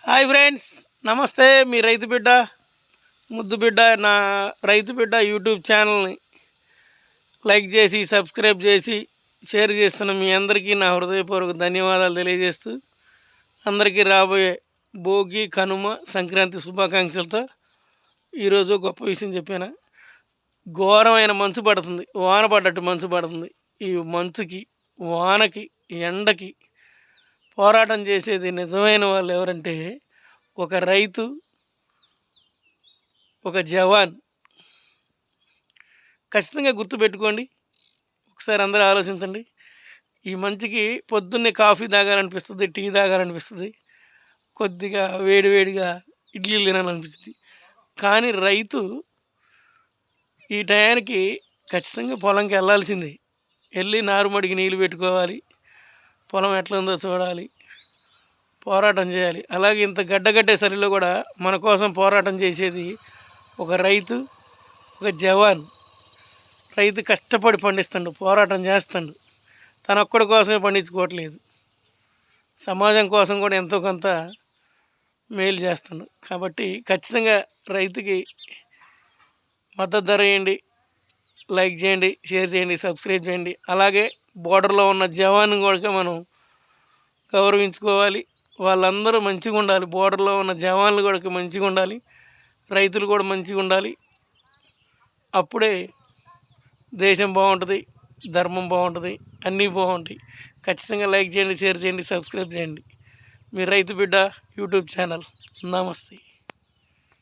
Hi friends, నమస్తే. మీ రైతు బిడ్డ ముద్దు బిడ్డ నా రైతు బిడ్డ యూట్యూబ్ ఛానల్ని లైక్ చేసి సబ్స్క్రైబ్ చేసి షేర్ చేస్తున్న మీ అందరికీ నా హృదయపూర్వక ధన్యవాదాలు తెలియజేస్తూ అందరికీ రాబోయే భోగి, కనుమ, సంక్రాంతి శుభాకాంక్షలతో ఈరోజు గొప్ప విషయం చెప్పాను. ఘోరమైన మంచు పడుతుంది, వాన పడ్డట్టు మంచు పడుతుంది. ఈ మంచుకి, వానకి, ఎండకి పోరాటం చేసేది నిజమైన వాళ్ళు ఎవరంటే ఒక రైతు, ఒక జవాన్. ఖచ్చితంగా గుర్తుపెట్టుకోండి. ఒకసారి అందరూ ఆలోచించండి. ఈ మంచికి పొద్దున్నే కాఫీ తాగాలనిపిస్తుంది, టీ తాగాలనిపిస్తుంది, కొద్దిగా వేడివేడిగా ఇడ్లీలు తినాలనిపిస్తుంది. కానీ రైతు ఈ టయానికి ఖచ్చితంగా పొలంకి వెళ్ళాల్సిందే. వెళ్ళి నారుమడికి నీళ్ళు పెట్టుకోవాలి, పొలం ఎట్లా ఉందో చూడాలి, పోరాటం చేయాలి. అలాగే ఇంత గడ్డగట్టే సరిలో కూడా మన కోసం పోరాటం చేసేది ఒక రైతు, ఒక జవాన్. రైతు కష్టపడి పండిస్తాడు, పోరాటం చేస్తాడు. తన ఒక్కడి కోసమే పండించుకోవట్లేదు, సమాజం కోసం కూడా ఎంతో కొంత మేలు చేస్తాడు. కాబట్టి ఖచ్చితంగా రైతుకి మద్దతు ధర వేయండి, లైక్ చేయండి, షేర్ చేయండి, సబ్స్క్రైబ్ చేయండి. అలాగే బోర్డర్లో ఉన్న జవాన్ కూడా మనం గౌరవించుకోవాలి. వాళ్ళందరూ మంచిగా ఉండాలి. బోర్డర్లో ఉన్న జవాన్లు కూడా మంచిగా ఉండాలి, రైతులు కూడా మంచిగా ఉండాలి. అప్పుడే దేశం బాగుంటుంది, ధర్మం బాగుంటుంది, అన్నీ బాగుంటాయి. ఖచ్చితంగా లైక్ చేయండి, షేర్ చేయండి, సబ్స్క్రైబ్ చేయండి. మీ రైతు బిడ్డ యూట్యూబ్ ఛానల్. నమస్తే.